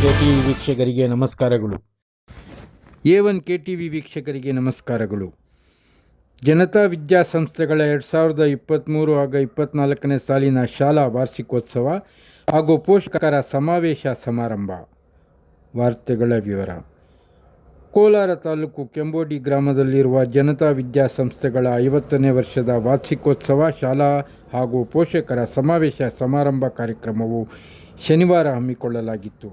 KTV ವೀಕ್ಷಕರಿಗೆ ನಮಸ್ಕಾರಗಳು. A1 KTV ವೀಕ್ಷಕರಿಗೆ ನಮಸ್ಕಾರಗಳು. ಜನತಾ ವಿದ್ಯಾಸಂಸ್ಥೆಗಳ 2023 ಹಾಗೂ 24ನೇ ಸಾಲಿನ ಶಾಲಾ ವಾರ್ಷಿಕೋತ್ಸವ ಹಾಗೂ ಪೋಷಕರ ಸಮಾವೇಶ ಸಮಾರಂಭ. ವಾರ್ತೆಗಳ ವಿವರ. ಕೋಲಾರ ತಾಲೂಕು ಕೆಂಬೋಡಿ ಗ್ರಾಮದಲ್ಲಿರುವ ಜನತಾ ವಿದ್ಯಾಸಂಸ್ಥೆಗಳ 50ನೇ ವರ್ಷದ ವಾರ್ಷಿಕೋತ್ಸವ ಶಾಲಾ ಹಾಗೂ ಪೋಷಕರ ಸಮಾವೇಶ ಸಮಾರಂಭ ಕಾರ್ಯಕ್ರಮವು ಶನಿವಾರ ಹಮ್ಮಿಕೊಳ್ಳಲಾಗಿತ್ತು.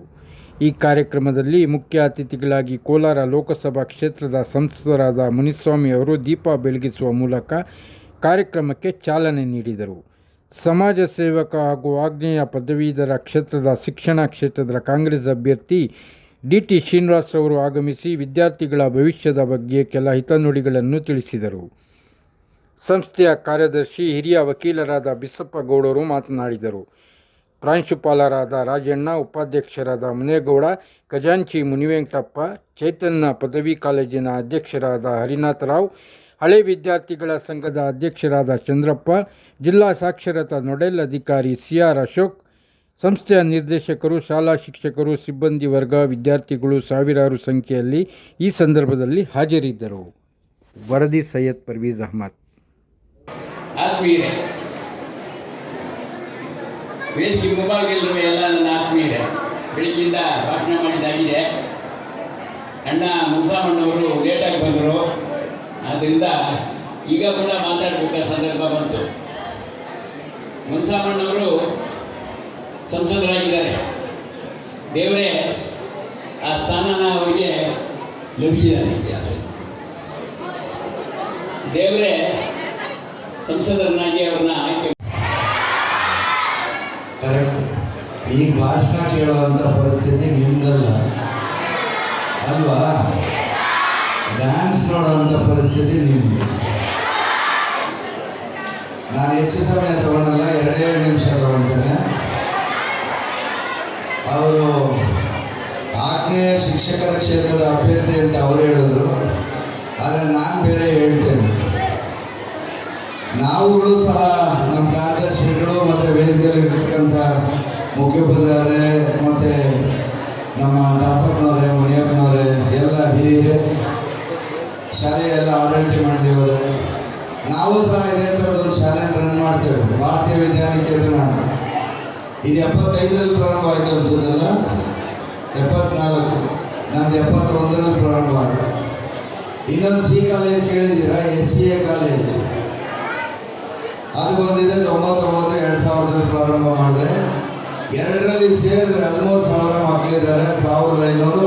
ಈ ಕಾರ್ಯಕ್ರಮದಲ್ಲಿ ಮುಖ್ಯ ಅತಿಥಿಗಳಾಗಿ ಕೋಲಾರ ಲೋಕಸಭಾ ಕ್ಷೇತ್ರದ ಸಂಸದರಾದ ಮುನಿಸ್ವಾಮಿ ಅವರು ದೀಪ ಬೆಳಗಿಸುವ ಮೂಲಕ ಕಾರ್ಯಕ್ರಮಕ್ಕೆ ಚಾಲನೆ ನೀಡಿದರು. ಸಮಾಜ ಸೇವಕ ಹಾಗೂ ಆಗ್ನೇಯ ಪದವೀಧರ ಕ್ಷೇತ್ರದ ಶಿಕ್ಷಣ ಕ್ಷೇತ್ರದ ಕಾಂಗ್ರೆಸ್ ಅಭ್ಯರ್ಥಿ DT ಶ್ರೀನಿವಾಸ್ ಅವರು ಆಗಮಿಸಿ ವಿದ್ಯಾರ್ಥಿಗಳ ಭವಿಷ್ಯದ ಬಗ್ಗೆ ಕೆಲ ಹಿತನುಡಿಗಳನ್ನು ತಿಳಿಸಿದರು. ಸಂಸ್ಥೆಯ ಕಾರ್ಯದರ್ಶಿ ಹಿರಿಯ ವಕೀಲರಾದ ಬಿಸಪ್ಪ ಗೌಡರು ಮಾತನಾಡಿದರು. ಪ್ರಾಂಶುಪಾಲರಾದ ರಾಜಣ್ಣ, ಉಪಾಧ್ಯಕ್ಷರಾದ ಮುನೇಗೌಡ, ಖಜಾಂಚಿ ಮುನಿವೆಂಕಟಪ್ಪ, ಚೈತನ್ಯ ಪದವಿ ಕಾಲೇಜಿನ ಅಧ್ಯಕ್ಷರಾದ ಹರಿನಾಥರಾವ್, ಹಳೆ ವಿದ್ಯಾರ್ಥಿಗಳ ಸಂಘದ ಅಧ್ಯಕ್ಷರಾದ ಚಂದ್ರಪ್ಪ, ಜಿಲ್ಲಾ ಸಾಕ್ಷರತಾ ನೋಡೆಲ್ ಅಧಿಕಾರಿ CR ಅಶೋಕ್, ಸಂಸ್ಥೆಯ ನಿರ್ದೇಶಕರು, ಶಾಲಾ ಶಿಕ್ಷಕರು, ಸಿಬ್ಬಂದಿ ವರ್ಗ, ವಿದ್ಯಾರ್ಥಿಗಳು ಸಾವಿರಾರು ಸಂಖ್ಯೆಯಲ್ಲಿ ಈ ಸಂದರ್ಭದಲ್ಲಿ ಹಾಜರಿದ್ದರು. ವರದಿ ಸೈಯದ್ ಪರ್ವೀಜ್ ಅಹಮದ್. ವೇದಿಕೆ ಮುಂಭಾಗದಲ್ಲಿರುವ ಎಲ್ಲ ನನ್ನ ಆತ್ಮೀಯರೇ, ಬೆಳಗ್ಗಿಂದ ಭಾಷಣ ಮಾಡಿದ್ದಾಗಿದೆ. ಅಣ್ಣ ಮುನ್ಸಾಮಣ್ಣವರು ಲೇಟಾಗಿ ಬಂದರು, ಆದ್ದರಿಂದ ಈಗ ಕೂಡ ಮಾತಾಡಬೇಕಾದ ಸಂದರ್ಭ ಬಂತು. ಮುನ್ಸಾಮಣ್ಣವರು ಸಂಸದರಾಗಿದ್ದಾರೆ. ದೇವರೇ ಆ ಸ್ಥಾನನ ಅವರಿಗೆ ಲಭಿಸಿದ್ದಾರೆ. ದೇವರೇ ಸಂಸದರನ್ನಾಗಿ ಅವ್ರನ್ನ ಆಯ್ಕೆ. ಕರೆಕ್ಟ್. ಈಗ ಭಾಷಣ ಕೇಳುವಂಥ ಪರಿಸ್ಥಿತಿ ನಿಮ್ದಲ್ಲ ಅಲ್ವಾ? ಡ್ಯಾನ್ಸ್ ನೋಡುವಂಥ ಪರಿಸ್ಥಿತಿ ನಿಮ್ಮದು. ನಾನು ಹೆಚ್ಚು ಸಮಯ ತಗೊಳ್ಳಲ್ಲ, 2 ನಿಮಿಷ ತಗೊಳ್ತೇನೆ. ಅವರು ಆಗ್ನೇಯ ಶಿಕ್ಷಕರ ಕ್ಷೇತ್ರದ ಅಭ್ಯರ್ಥಿ ಅಂತ ಅವರು ಹೇಳಿದ್ರು, ಆದರೆ ನಾನು ಬೇರೆ ಹೇಳ್ತೇನೆ. ನಾವುಗಳು ಸಹ ನಮ್ಮ ಕಾರ್ಯದರ್ಶಿಗಳು ಮತ್ತು ವೇದಿಕೆಯಲ್ಲಿ ಇರ್ತಕ್ಕಂಥ ಮುಖ್ಯೋಪಾಧ್ಯಾಯರೇ ಮತ್ತು ನಮ್ಮ ದಾಸಪ್ಪನವರೇ, ಮುನಿಯಪ್ಪನವರೇ, ಎಲ್ಲ ಹಿರಿಯರೇ, ಶಾಲೆಯ ಎಲ್ಲ ಆಡಳಿತ ಮಂಡಳಿಯವರೇ, ನಾವು ಸಹ ಇದೇ ಥರದೊಂದು ಶಾಲೆ ರನ್ ಮಾಡ್ತೇವೆ. ಭಾರತೀಯ ವಿದ್ಯಾನಿಕೇತನ ಅಂತ. ಇದು 75ರಲ್ಲಿ ಪ್ರಾರಂಭ ಆಯಿತು ಅನ್ಸೋದಲ್ಲ, 74, ನಮ್ದು 71ರಲ್ಲಿ ಪ್ರಾರಂಭ ಆಯಿತು. ಇನ್ನೊಂದು C ಕಾಲೇಜ್ ಕೇಳಿದ್ದೀರಾ? SCA ಕಾಲೇಜ್, ಅದು ಬಂದಿದೆ 99, 2000ರಲ್ಲಿ ಪ್ರಾರಂಭ ಮಾಡಿದೆ. 2ರಲ್ಲಿ ಸೇರಿದ್ರೆ 13,000 ಮಕ್ಕಳಿದ್ದಾರೆ, 1,500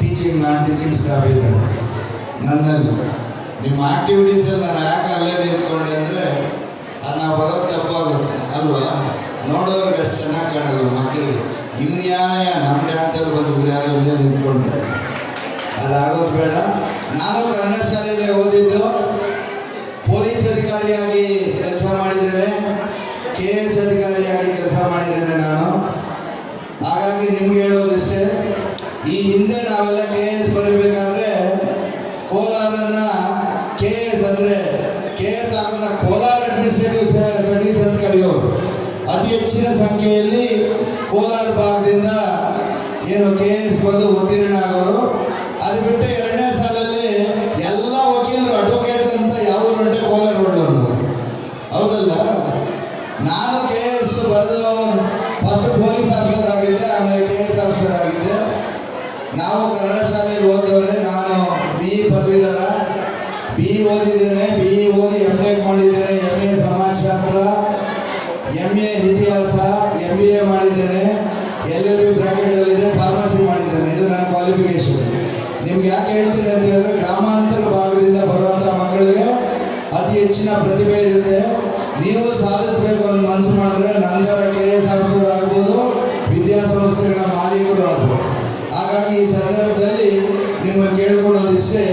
ಟೀಚಿಂಗ್ ನಾನ್ ಟೀಚಿಂಗ್ ಸ್ಟಾಫ್ ಇದ್ದಾರೆ. ನನ್ನಲ್ಲಿ ನಿಮ್ಮ ಆ್ಯಕ್ಟಿವಿಟೀಸಲ್ಲಿ ನಾನು ಯಾಕೆ ಅಲ್ಲೇ ನಿಂತ್ಕೊಂಡೆ ಅಂದರೆ ಅದು ನಾವು ಬರೋದು ತಪ್ಪಾಗುತ್ತೆ ಅಲ್ವಾ? ನೋಡೋರಿಗೆ ಅಷ್ಟು ಚೆನ್ನಾಗಿ ಕಾಣಲ್ಲ ಮಕ್ಕಳಿಗೆ. ಇವ್ರ್ಯಾಯ ನಮ್ಮ ಡ್ಯಾನ್ಸಲ್ಲಿ ಬಂದು ಇವ್ರ್ಯಾರು ಹಿಂದೆ ನಿಂತ್ಕೊಂಡೆ, ಅದಾಗೋದು ಬೇಡ. ನಾನು ಕನ್ನಡ ಶಾಲೆಯಲ್ಲೇ ಓದಿದ್ದು, ಪೊಲೀಸ್ ಅಧಿಕಾರಿಯಾಗಿ ಕೆಲಸ ಮಾಡಿದ್ದೇನೆ, KS ಅಧಿಕಾರಿಯಾಗಿ ಕೆಲಸ ಮಾಡಿದ್ದೇನೆ ನಾನು. ಹಾಗಾಗಿ ನಿಮ್ಗೆ ಹೇಳೋದಿಷ್ಟೇ, ಈ ಹಿಂದೆ ನಾವೆಲ್ಲ KS ಬರಬೇಕಾದ್ರೆ ಕೋಲಾರನ್ನ KS ಅಂದರೆ KS ಆಗೋದನ್ನ ಕೋಲಾರ ಅಡ್ಮಿನಿಸ್ಟ್ರೇಟಿವ್ ಸರ್ವಿಸ್ ಅಂತ ಕರೆಯೋರು. ಅತಿ ಹೆಚ್ಚಿನ ಸಂಖ್ಯೆಯಲ್ಲಿ ಕೋಲಾರ ಭಾಗದಿಂದ ಏನು KS ಬರೆದು ಉತ್ತೀರ್ಣ ಆಗೋರು. ಅದು ಬಿಟ್ಟು 2ನೇ ಸಾಲಲ್ಲಿ ಎಲ್ಲ ವಕೀಲರು ಅಡ್ವೊಕೇಟ್ ಅಂತ ಯಾವ ಹೊರಟೆ ಕೋಲಾರ ಹೊರಡೋರು, ಹೌದಲ್ಲ? ನಾನು KS ಬರೆದು ಫಸ್ಟ್ ಪೊಲೀಸ್ ಆಫೀಸರ್ ಆಗಿದ್ದೆ, ಆಮೇಲೆ KS ಆಫೀಸರ್ ಆಗಿದ್ದೆ. ನಾವು ಕನ್ನಡ ಶಾಲೆಯಲ್ಲಿ ಓದಿದವರೇ. ನಾನು BE ಪದವೀಧರ, BE ಓದಿದ್ದೇನೆ, BE ಓದಿ MTech ಮಾಡಿದ್ದೇನೆ, MA ಸಮಾಜಶಾಸ್ತ್ರ, MA ಇತಿಹಾಸ, MBA ಮಾಡಿದ್ದೇನೆ, LLB ಬ್ರ್ಯಾಕೆಟಲ್ಲಿದೆ, ಫಾರ್ಮಸಿ ಮಾಡಿದ್ದೇನೆ. ಇದು ನನ್ನ ಕ್ವಾಲಿಫಿಕೇಶನ್. ನಿಮ್ಗೆ ಯಾಕೆ ಹೇಳ್ತೀನಿ ಅಂತ ಹೇಳಿದ್ರೆ, ಗ್ರಾಮಾಂತರ ಭಾಗದಿಂದ ಬರುವಂಥ ಮಕ್ಕಳಿಗೆ ಅತಿ ಹೆಚ್ಚಿನ ಪ್ರತಿಭೆ ಇರುತ್ತೆ. ನೀವು ಸಾಧಿಸಬೇಕು ಅಂತ ಮನಸ್ಸು ಮಾಡಿದ್ರೆ ನಂತರ KS ಆಫೀಸರ್ ಆಗ್ಬೋದು, ವಿದ್ಯಾಸಂಸ್ಥೆಗಳ ಮಾಲೀಕರು ಆಗ್ಬೋದು. ಹಾಗಾಗಿ ಈ ಸಂದರ್ಭದಲ್ಲಿ ನಿಮ್ಮನ್ನು ಕೇಳ್ಕೊಳ್ಳೋದಿಷ್ಟೇ,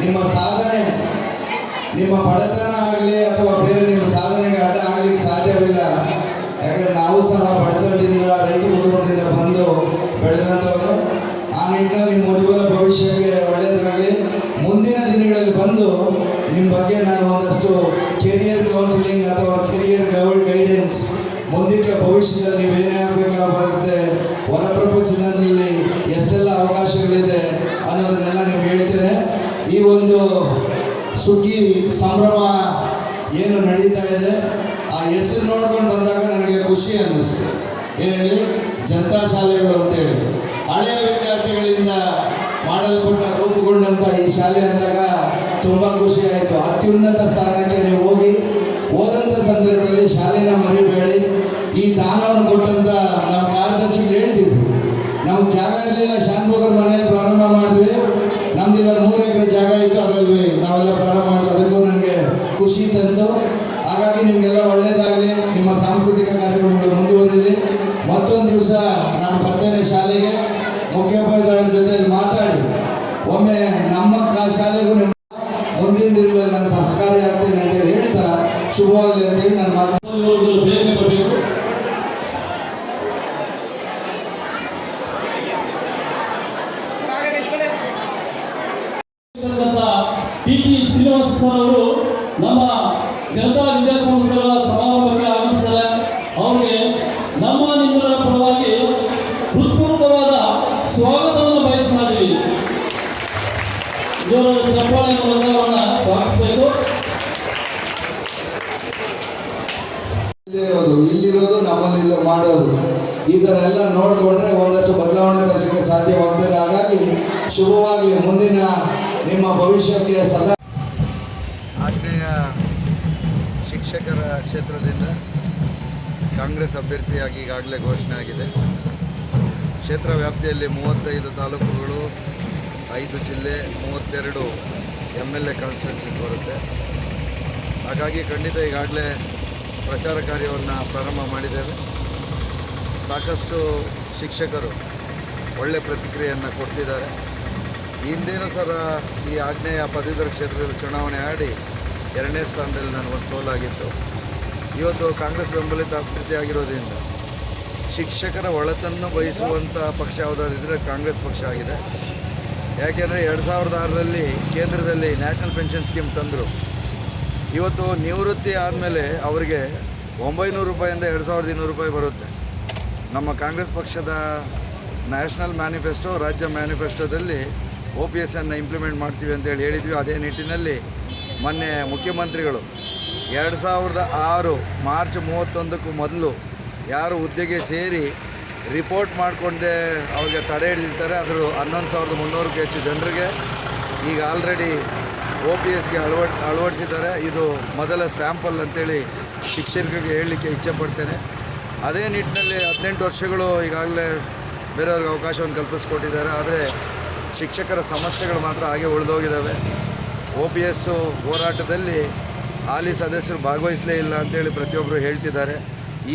ನಿಮ್ಮ ಸಾಧನೆ, ನಿಮ್ಮ ಬಡತನ ಆಗಲಿ ಅಥವಾ ಬೇರೆ ನಿಮ್ಮ ಸಾಧನೆಗೆ ಅಡ್ಡ ಆಗಲಿಕ್ಕೆ ಸಾಧ್ಯವಿಲ್ಲ. ಯಾಕಂದರೆ ನಾವು ಸಹ ಬಡತನದಿಂದ, ರೈತ ಕುಟುಂಬದಿಂದ ಬಂದು ಬೆಳೆದಂಥವ್ರು. ಆ ನಿಟ್ಟಿನಲ್ಲಿ ನಿಮ್ಮ ಉಜ್ವಲ ಭವಿಷ್ಯಕ್ಕೆ ಒಳ್ಳೆಯದಾಗಲಿ. ಮುಂದಿನ ದಿನಗಳಲ್ಲಿ ಬಂದು ನಿಮ್ಮ ಬಗ್ಗೆ ನಾನು ಒಂದಷ್ಟು ಕೆರಿಯರ್ ಕೌನ್ಸಿಲಿಂಗ್ ಅಥವಾ ಕೆರಿಯರ್ ಗೈಡೆನ್ಸ್, ಮುಂದಕ್ಕೆ ಭವಿಷ್ಯದಲ್ಲಿ ನೀವೇನೇ ಆಗಬೇಕಾಗುತ್ತೆ, ಹೊರ ಪ್ರಪಂಚದಲ್ಲಿ ಮಕ್ಕಳಿದೆ ಅನ್ನೋದನ್ನೆಲ್ಲ ನಿಮ್ಗೆ ಹೇಳ್ತೇನೆ. ಈ ಒಂದು ಸುಗ್ಗಿ ಸಂಭ್ರಮ ಏನು ನಡೀತಾ ಇದೆ, ಆ ಹೆಸರು ನೋಡ್ಕೊಂಡು ಬಂದಾಗ ನನಗೆ ಖುಷಿ ಅನ್ನಿಸ್ತು. ಏನು ಹೇಳಿ, ಜನತಾ ಶಾಲೆಗಳು ಅಂತೇಳಿ ಹಳೆಯ ವಿದ್ಯಾರ್ಥಿಗಳಿಂದ ಮಾಡಲ್ಪಟ್ಟ ರೂಪುಗೊಂಡಂಥ ಈ ಶಾಲೆ ಅಂದಾಗ ತುಂಬ ಖುಷಿ ಆಯಿತು. ಅತ್ಯುನ್ನತ ಸ್ಥಾನಕ್ಕೆ ನೀವು ಹೋಗಿ ಓದಂಥ ಸಂದರ್ಭದಲ್ಲಿ ಶಾಲೆನ ಮರಿಬೇಡಿ. ಈ ದಾನವನ್ನು ಕೊಟ್ಟಂಥ ನಮ್ಮ ಕಾರ್ಯದರ್ಶಿಗಳು ಹೇಳ್ತಿದ್ರು, ನಮ್ಗೆ ಜಾಗ ಇರಲಿಲ್ಲ, ಶಾಂತಭೋಗರ ಮನೆಯಲ್ಲಿ ಪ್ರಾರಂಭ ಮಾಡಿದ್ವಿ, ನಮ್ದಿಲ್ಲ 3 ಎಕರೆ ಜಾಗ ಇತ್ತು, ಅದರಲ್ಲಿ ನಾವೆಲ್ಲ ಪ್ರಾರಂಭ ಮಾಡಿದ್ವಿ. ಅದಕ್ಕೂ ನನಗೆ ಖುಷಿ ತಂತು. ಹಾಗಾಗಿ ನಿಮಗೆಲ್ಲ ಒಳ್ಳೆಯದಾಗಲಿ, ನಿಮ್ಮ ಸಾಂಸ್ಕೃತಿಕ ಕಾರ್ಯಕ್ರಮಗಳು ಮುಂದುವರಿಲಿ. ಮತ್ತೊಂದು ದಿವಸ ನಾನು ಬರ್ತೇನೆ ಶಾಲೆಗೆ, ಮುಖ್ಯೋಪಾಧ್ಯಾಯರ ಜೊತೆಯಲ್ಲಿ ಮಾತಾಡಿ ಒಮ್ಮೆ ನಮ್ಮ ಶಾಲೆಗೂ ನಿಮ್ಮ ಮುಂದಿನ ದಿನಗಳಲ್ಲಿ ನಾನು ಸಹಕಾರಿ ಆಗ್ತೇನೆ ಅಂತೇಳಿ ಹೇಳ್ತಾ ಶುಭವಾಗಲಿ ಅಂತೇಳಿ ನಾನು ಬೇಗನೆ ಬರಬೇಕು. ಟಿ ಶ್ರೀನಿವಾಸ ಸರ್ ಅವರು ನಮ್ಮ ಜನತಾ ವಿದ್ಯಾಸಂಸ್ಥೆಗಳ ಸಮಾರಂಭಕ್ಕೆ ಆಗಮಿಸಿದ್ದಾರೆ. ಅವರಿಗೆ ನಮ್ಮ ನಿಮ್ಮರ ಪರವಾಗಿ ಹೃತ್ಪೂರ್ವಕವಾದ ಸ್ವಾಗತವನ್ನು ಬಯಸ್ತಾ ಇದ್ದೀವಿ. ಜೋರಾದ ಚಪ್ಪಾಳೆ ಮೂಲಕ ಅವರನ್ನ ಸ್ವಾಗತಿಸಬೇಕು. ಇಲ್ಲಿರೋದು ನಮ್ಮಲ್ಲಿ ಮಾಡೋದು, ಈ ಥರ ಎಲ್ಲ ನೋಡಿಕೊಂಡ್ರೆ ಒಂದಷ್ಟು ಬದಲಾವಣೆ ತರಲಿಕ್ಕೆ ಸಾಧ್ಯವಾಗ್ತದೆ. ಹಾಗಾಗಿ ಶುಭವಾಗಲಿ, ಮುಂದಿನ ನಿಮ್ಮ ಭವಿಷ್ಯಕ್ಕೆ ಸದಾ. ಆಗ್ನೇಯ ಶಿಕ್ಷಕರ ಕ್ಷೇತ್ರದಿಂದ ಕಾಂಗ್ರೆಸ್ ಅಭ್ಯರ್ಥಿಯಾಗಿ ಈಗಾಗಲೇ ಘೋಷಣೆ ಆಗಿದೆ. ಕ್ಷೇತ್ರ ವ್ಯಾಪ್ತಿಯಲ್ಲಿ 35 ತಾಲೂಕುಗಳು, 5 ಜಿಲ್ಲೆ, 32 MLA ಕಾನ್ಸ್ಟಿಟ್ಯೂನ್ಸೀಸ್ ಬರುತ್ತೆ. ಹಾಗಾಗಿ ಖಂಡಿತ ಈಗಾಗಲೇ ಪ್ರಚಾರ ಕಾರ್ಯವನ್ನು ಪ್ರಾರಂಭ ಮಾಡಿದ್ದೇವೆ. ಸಾಕಷ್ಟು ಶಿಕ್ಷಕರು ಒಳ್ಳೆಯ ಪ್ರತಿಕ್ರಿಯೆಯನ್ನು ಕೊಡ್ತಿದ್ದಾರೆ. ಹಿಂದೇನೂ ಸಹ ಈ ಆಗ್ನೇಯ ಪದವೀಧರ ಕ್ಷೇತ್ರದಲ್ಲಿ ಚುನಾವಣೆ ಆಡಿ 2ನೇ ಸ್ಥಾನದಲ್ಲಿ ನನಗೊಂದು ಸೋಲಾಗಿತ್ತು. ಇವತ್ತು ಕಾಂಗ್ರೆಸ್ ಬೆಂಬಲಿತ ಅಭ್ಯರ್ಥಿ ಆಗಿರೋದ್ರಿಂದ ಶಿಕ್ಷಕರ ಒಳಿತನ್ನು ಬಯಸುವಂಥ ಪಕ್ಷ ಯಾವುದಾದಿದ್ದರೆ ಕಾಂಗ್ರೆಸ್ ಪಕ್ಷ ಆಗಿದೆ. ಯಾಕೆಂದರೆ 2006ರಲ್ಲಿ ಕೇಂದ್ರದಲ್ಲಿ ನ್ಯಾಷನಲ್ ಪೆನ್ಷನ್ ಸ್ಕೀಮ್ ತಂದರು. ಇವತ್ತು ನಿವೃತ್ತಿ ಆದಮೇಲೆ ಅವರಿಗೆ 900 ರೂಪಾಯಿಂದ 2200 ರೂಪಾಯಿ ಬರುತ್ತೆ. ನಮ್ಮ ಕಾಂಗ್ರೆಸ್ ಪಕ್ಷದ ನ್ಯಾಷನಲ್ ಮ್ಯಾನಿಫೆಸ್ಟೋ, ರಾಜ್ಯ ಮ್ಯಾನಿಫೆಸ್ಟೋದಲ್ಲಿ OPS ಅನ್ನು ಇಂಪ್ಲಿಮೆಂಟ್ ಮಾಡ್ತೀವಿ ಅಂತೇಳಿ ಹೇಳಿದ್ವಿ. ಅದೇ ನಿಟ್ಟಿನಲ್ಲಿ ಮೊನ್ನೆ ಮುಖ್ಯಮಂತ್ರಿಗಳು 2006 ಮಾರ್ಚ್ 31ಕ್ಕೂ ಮೊದಲು ಯಾರು ಹುದ್ದೆಗೆ ಸೇರಿ ರಿಪೋರ್ಟ್ ಮಾಡಿಕೊಂಡೇ ಅವ್ರಿಗೆ ತಡೆ ಹಿಡಿದಿರ್ತಾರೆ, ಅದರ 11,300ಕ್ಕೂ ಹೆಚ್ಚು ಜನರಿಗೆ ಈಗ ಆಲ್ರೆಡಿ OPSಗೆ ಅಳವಡಿಸಿದ್ದಾರೆ. ಇದು ಮೊದಲ ಸ್ಯಾಂಪಲ್ ಅಂತೇಳಿ ಶಿಕ್ಷಕರಿಗೆ ಹೇಳಲಿಕ್ಕೆ ಇಚ್ಛೆಪಡ್ತೇನೆ. ಅದೇ ನಿಟ್ಟಿನಲ್ಲಿ 18 ವರ್ಷಗಳು ಈಗಾಗಲೇ ಬೇರೆಯವ್ರಿಗೆ ಅವಕಾಶವನ್ನು ಕಲ್ಪಿಸ್ಕೊಟ್ಟಿದ್ದಾರೆ. ಆದರೆ ಶಿಕ್ಷಕರ ಸಮಸ್ಯೆಗಳು ಮಾತ್ರ ಹಾಗೆ ಉಳಿದೋಗಿದ್ದಾವೆ. OPS ಹೋರಾಟದಲ್ಲಿ ಹಾಲಿ ಸದಸ್ಯರು ಭಾಗವಹಿಸಲೇ ಇಲ್ಲ ಅಂತೇಳಿ ಪ್ರತಿಯೊಬ್ಬರು ಹೇಳ್ತಿದ್ದಾರೆ.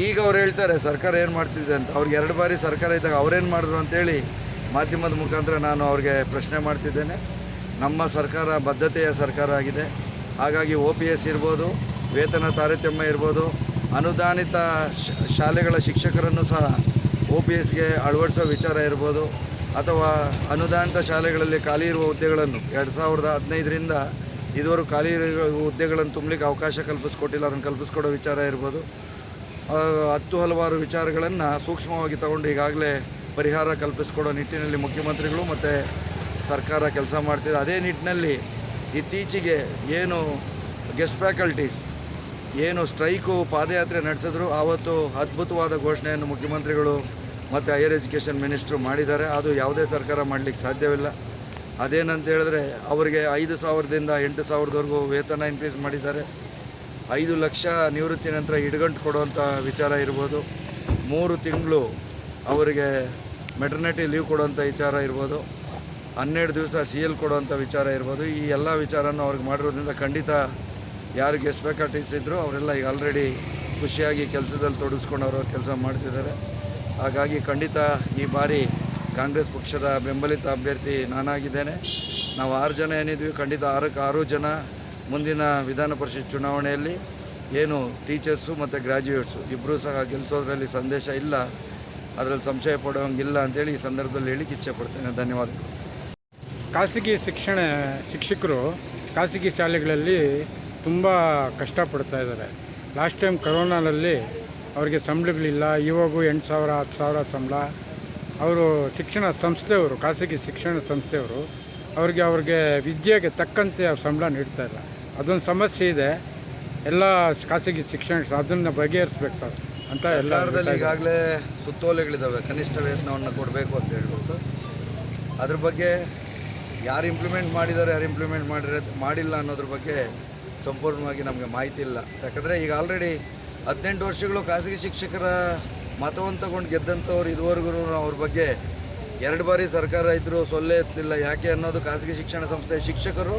ಈಗ ಅವ್ರು ಹೇಳ್ತಾರೆ ಸರ್ಕಾರ ಏನು ಮಾಡ್ತಿದೆ ಅಂತ. ಅವ್ರಿಗೆ 2 ಬಾರಿ ಸರ್ಕಾರ ಇದ್ದಾಗ ಅವ್ರೇನು ಮಾಡಿದ್ರು ಅಂತೇಳಿ ಮಾಧ್ಯಮದ ಮುಖಾಂತರ ನಾನು ಅವ್ರಿಗೆ ಪ್ರಶ್ನೆ ಮಾಡ್ತಿದ್ದೇನೆ. ನಮ್ಮ ಸರ್ಕಾರ ಬದ್ಧತೆಯ ಸರ್ಕಾರ ಆಗಿದೆ. ಹಾಗಾಗಿ OPS ಇರ್ಬೋದು, ವೇತನ ತಾರತಮ್ಯ ಇರ್ಬೋದು, ಅನುದಾನಿತ ಶಾಲೆಗಳ ಶಿಕ್ಷಕರನ್ನು ಸಹ OPSಗೆ ಅಳವಡಿಸೋ ವಿಚಾರ ಇರ್ಬೋದು, ಅಥವಾ ಅನುದಾನಿತ ಶಾಲೆಗಳಲ್ಲಿ ಖಾಲಿ ಇರುವ ಹುದ್ದೆಗಳನ್ನು 2015ರಿಂದ ಇದುವರೆಗೂ ಖಾಲಿ ಇರುವ ಹುದ್ದೆಗಳನ್ನು ತುಂಬಲಿಕ್ಕೆ ಅವಕಾಶ ಕಲ್ಪಿಸ್ಕೊಟ್ಟಿಲ್ಲ, ಅದನ್ನು ಕಲ್ಪಿಸ್ಕೊಡೋ ವಿಚಾರ ಇರ್ಬೋದು. 10 ಹಲವಾರು ವಿಚಾರಗಳನ್ನು ಸೂಕ್ಷ್ಮವಾಗಿ ತಗೊಂಡು ಈಗಾಗಲೇ ಪರಿಹಾರ ಕಲ್ಪಿಸ್ಕೊಡೋ ನಿಟ್ಟಿನಲ್ಲಿ ಮುಖ್ಯಮಂತ್ರಿಗಳು ಮತ್ತು ಸರ್ಕಾರ ಕೆಲಸ ಮಾಡ್ತಿದೆ. ಅದೇ ನಿಟ್ಟಿನಲ್ಲಿ ಇತ್ತೀಚೆಗೆ ಏನು ಗೆಸ್ಟ್ ಫ್ಯಾಕಲ್ಟೀಸ್ ಏನು ಸ್ಟ್ರೈಕು ಪಾದಯಾತ್ರೆ ನಡೆಸಿದ್ರು, ಆವತ್ತು ಅದ್ಭುತವಾದ ಘೋಷಣೆಯನ್ನು ಮುಖ್ಯಮಂತ್ರಿಗಳು ಮತ್ತು ಹೈಯರ್ ಎಜುಕೇಷನ್ ಮಿನಿಸ್ಟ್ರು ಮಾಡಿದ್ದಾರೆ. ಅದು ಯಾವುದೇ ಸರ್ಕಾರ ಮಾಡಲಿಕ್ಕೆ ಸಾಧ್ಯವಿಲ್ಲ. ಅದೇನಂತ ಹೇಳಿದ್ರೆ ಅವರಿಗೆ 5,000ದಿಂದ 8,000ವರೆಗೂ ವೇತನ ಇನ್ಕ್ರೀಸ್ ಮಾಡಿದ್ದಾರೆ. 5 ಲಕ್ಷ ನಿವೃತ್ತಿ ನಂತರ ಇಡಗಂಟು ಕೊಡುವಂಥ ವಿಚಾರ ಇರ್ಬೋದು, 3 ತಿಂಗಳು ಅವರಿಗೆ ಮೆಟರ್ನಿಟಿ ಲೀವ್ ಕೊಡುವಂಥ ವಿಚಾರ ಇರ್ಬೋದು, 12 ದಿವಸ CL ಕೊಡುವಂಥ ವಿಚಾರ ಇರ್ಬೋದು. ಈ ಎಲ್ಲ ವಿಚಾರನೂ ಅವ್ರಿಗೆ ಮಾಡಿರೋದ್ರಿಂದ ಖಂಡಿತ ಯಾರು ಗೆಸ್ಟ್ ಫ್ಯಾಕಲ್ಟೀಸ್ ಇದ್ದರೂ ಅವರೆಲ್ಲ ಈಗ ಆಲ್ರೆಡಿ ಖುಷಿಯಾಗಿ ಕೆಲಸದಲ್ಲಿ ತೊಡಗಿಸ್ಕೊಂಡು ಅವ್ರವ್ರ ಕೆಲಸ ಮಾಡ್ತಿದ್ದಾರೆ. ಹಾಗಾಗಿ ಖಂಡಿತ ಈ ಬಾರಿ ಕಾಂಗ್ರೆಸ್ ಪಕ್ಷದ ಬೆಂಬಲಿತ ಅಭ್ಯರ್ಥಿ ನಾನಾಗಿದ್ದೇನೆ. ನಾವು 6 ಜನ ಏನಿದ್ವಿ, ಖಂಡಿತ 6ಕ್ಕೆ 6 ಜನ ಮುಂದಿನ ವಿಧಾನ ಪರಿಷತ್ ಚುನಾವಣೆಯಲ್ಲಿ ಏನು ಟೀಚರ್ಸು ಮತ್ತು ಗ್ರ್ಯಾಜುಯೇಟ್ಸು ಇಬ್ಬರೂ ಸಹ ಗೆಲ್ಲಿಸೋದ್ರಲ್ಲಿ ಸಂದೇಶ ಇಲ್ಲ, ಅದರಲ್ಲಿ ಸಂಶಯ ಪಡೋಂಗಿಲ್ಲ ಅಂತೇಳಿ ಈ ಸಂದರ್ಭದಲ್ಲಿ ಹೇಳಿಕ್ಕೆ ಇಚ್ಛೆಪಡ್ತೇನೆ. ಧನ್ಯವಾದಗಳು. ಖಾಸಗಿ ಶಿಕ್ಷಕರು ಖಾಸಗಿ ಶಾಲೆಗಳಲ್ಲಿ ತುಂಬ ಕಷ್ಟಪಡ್ತಾ ಇದ್ದಾರೆ. ಲಾಸ್ಟ್ ಟೈಮ್ ಕರೋನಾದಲ್ಲಿ ಅವರಿಗೆ ಸಂಬಳಗಳಿಲ್ಲ, ಇವಾಗೂ 8,000 10,000 ಸಂಬಳ. ಅವರು ಶಿಕ್ಷಣ ಸಂಸ್ಥೆಯವರು, ಖಾಸಗಿ ಶಿಕ್ಷಣ ಸಂಸ್ಥೆಯವರು ಅವ್ರಿಗೆ ವಿದ್ಯೆಗೆ ತಕ್ಕಂತೆ ಸಂಬಳ ನೀಡ್ತಾ ಇಲ್ಲ. ಅದೊಂದು ಸಮಸ್ಯೆ ಇದೆ. ಎಲ್ಲ ಖಾಸಗಿ ಶಿಕ್ಷಣ ಅದನ್ನು ಬಗೆಹರಿಸ್ಬೇಕು ಸರ್ ಅಂತ ಎಲ್ಲ ಸರ್ಕಾರದಲ್ಲಿ ಈಗಾಗಲೇ ಸುತ್ತೋಲೆಗಳಿದ್ದಾವೆ, ಕನಿಷ್ಠ ವೇತನವನ್ನು ಕೊಡಬೇಕು ಅಂತ ಹೇಳ್ಬಿಟ್ಟು. ಅದ್ರ ಬಗ್ಗೆ ಯಾರು ಇಂಪ್ಲಿಮೆಂಟ್ ಮಾಡಿದ್ದಾರೆ, ಯಾರು ಇಂಪ್ಲಿಮೆಂಟ್ ಮಾಡಿಲ್ಲ ಅನ್ನೋದ್ರ ಬಗ್ಗೆ ಸಂಪೂರ್ಣವಾಗಿ ನಮಗೆ ಮಾಹಿತಿ ಇಲ್ಲ. ಯಾಕಂದರೆ ಈಗ ಆಲ್ರೆಡಿ 18 ವರ್ಷಗಳು ಖಾಸಗಿ ಶಿಕ್ಷಕರ ಮತವನ್ನು ತಗೊಂಡು ಗೆದ್ದಂಥವ್ರು ಇದುವರೆಗೂ ಅವ್ರ ಬಗ್ಗೆ 2 ಬಾರಿ ಸರ್ಕಾರ ಇದ್ದರೂ ಸೊಲ್ಲೆ ಎತ್ತಲಿಲ್ಲ. ಯಾಕೆ ಅನ್ನೋದು ಖಾಸಗಿ ಶಿಕ್ಷಣ ಸಂಸ್ಥೆ ಶಿಕ್ಷಕರು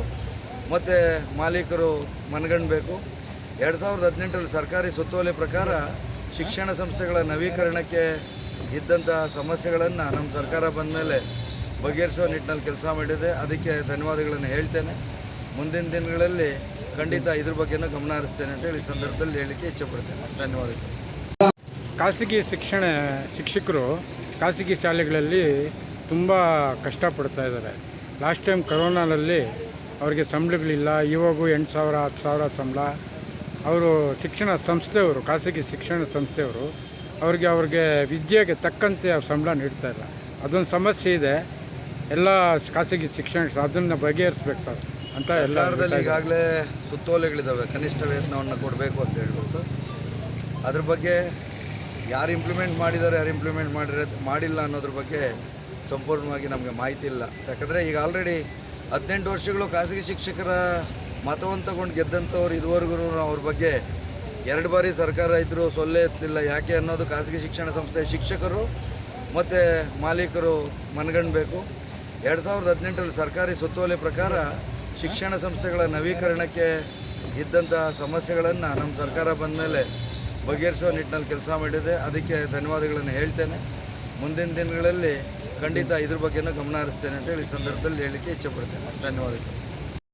ಮತ್ತು ಮಾಲೀಕರು ಮನಗಣಬೇಕು. 2018ರಲ್ಲಿ ಸರ್ಕಾರಿ ಸುತ್ತೋಲೆ ಪ್ರಕಾರ ಶಿಕ್ಷಣ ಸಂಸ್ಥೆಗಳ ನವೀಕರಣಕ್ಕೆ ಇದ್ದಂಥ ಸಮಸ್ಯೆಗಳನ್ನು ನಮ್ಮ ಸರ್ಕಾರ ಬಂದ ಮೇಲೆ ಬಗೆಹರಿಸೋ ನಿಟ್ಟಿನಲ್ಲಿ ಕೆಲಸ ಮಾಡಿದೆ. ಅದಕ್ಕೆ ಧನ್ಯವಾದಗಳನ್ನು ಹೇಳ್ತೇನೆ. ಮುಂದಿನ ದಿನಗಳಲ್ಲಿ ಖಂಡಿತ ಇದ್ರ ಬಗ್ಗೆನೂ ಗಮನ ಹರಿಸ್ತೇನೆ ಅಂತ ಹೇಳಿ ಸಂದರ್ಭದಲ್ಲಿ ಹೇಳಲಿಕ್ಕೆ ಇಚ್ಛೆಪಡ್ತೇನೆ. ಧನ್ಯವಾದಗಳು. ಖಾಸಗಿ ಶಿಕ್ಷಕರು ಖಾಸಗಿ ಶಾಲೆಗಳಲ್ಲಿ ತುಂಬ ಕಷ್ಟಪಡ್ತಾ ಇದ್ದಾರೆ. ಲಾಸ್ಟ್ ಟೈಮ್ ಕರೋನಾದಲ್ಲಿ ಅವರಿಗೆ ಸಂಬಳಗಳಿಲ್ಲ. ಇವಾಗೂ 8,000 10,000 ಸಂಬಳ. ಅವರು ಶಿಕ್ಷಣ ಸಂಸ್ಥೆಯವರು, ಖಾಸಗಿ ಶಿಕ್ಷಣ ಸಂಸ್ಥೆಯವರು ಅವ್ರಿಗೆ ವಿದ್ಯೆಗೆ ತಕ್ಕಂತೆ ಸಂಬಳ ನೀಡ್ತಾ ಇಲ್ಲ. ಅದೊಂದು ಸಮಸ್ಯೆ ಇದೆ. ಎಲ್ಲ ಖಾಸಗಿ ಶಿಕ್ಷಣ ಅದನ್ನು ಬಗೆಹರಿಸ್ಬೇಕು ಸರ್ ಅಂತ ಎಲ್ಲ ಸರ್ಕಾರದಲ್ಲಿ ಈಗಾಗಲೇ ಸುತ್ತೋಲೆಗಳಿದ್ದಾವೆ, ಕನಿಷ್ಠ ವೇತನವನ್ನು ಕೊಡಬೇಕು ಅಂತ ಹೇಳ್ಬಿಟ್ಟು. ಅದ್ರ ಬಗ್ಗೆ ಯಾರು ಇಂಪ್ಲಿಮೆಂಟ್ ಮಾಡಿದ್ದಾರೆ, ಯಾರು ಇಂಪ್ಲಿಮೆಂಟ್ ಮಾಡಿಲ್ಲ ಅನ್ನೋದ್ರ ಬಗ್ಗೆ ಸಂಪೂರ್ಣವಾಗಿ ನಮಗೆ ಮಾಹಿತಿ ಇಲ್ಲ. ಯಾಕಂದರೆ ಈಗ ಆಲ್ರೆಡಿ 18 ವರ್ಷಗಳು ಖಾಸಗಿ ಶಿಕ್ಷಕರ ಮತವನ್ನು ತಗೊಂಡು ಗೆದ್ದಂಥವ್ರು ಇದುವರೆಗೂ ಅವ್ರ ಬಗ್ಗೆ 2 ಬಾರಿ ಸರ್ಕಾರ ಇದ್ದರೂ ಸೊಲ್ಲೆ ಎತ್ತಲಿಲ್ಲ. ಯಾಕೆ ಅನ್ನೋದು ಖಾಸಗಿ ಶಿಕ್ಷಣ ಸಂಸ್ಥೆ ಶಿಕ್ಷಕರು ಮತ್ತು ಮಾಲೀಕರು ಮನಗಣಬೇಕು. 2018ರಲ್ಲಿ ಸರ್ಕಾರಿ ಸುತ್ತೋಲೆ ಪ್ರಕಾರ ಶಿಕ್ಷಣ ಸಂಸ್ಥೆಗಳ ನವೀಕರಣಕ್ಕೆ ಇದ್ದಂಥ ಸಮಸ್ಯೆಗಳನ್ನು ನಮ್ಮ ಸರ್ಕಾರ ಬಂದ ಮೇಲೆ ಬಗೆಹರಿಸೋ ನಿಟ್ಟಿನಲ್ಲಿ ಕೆಲಸ ಮಾಡಿದೆ. ಅದಕ್ಕೆ ಧನ್ಯವಾದಗಳನ್ನು ಹೇಳ್ತೇನೆ. ಮುಂದಿನ ದಿನಗಳಲ್ಲಿ ಖಂಡಿತ ಇದ್ರ ಬಗ್ಗೆನೂ ಗಮನ ಹರಿಸ್ತೇನೆ ಅಂತ ಹೇಳಿ ಸಂದರ್ಭದಲ್ಲಿ ಹೇಳಲಿಕ್ಕೆ ಇಚ್ಛೆಪಡ್ತೇನೆ. ಧನ್ಯವಾದಗಳು.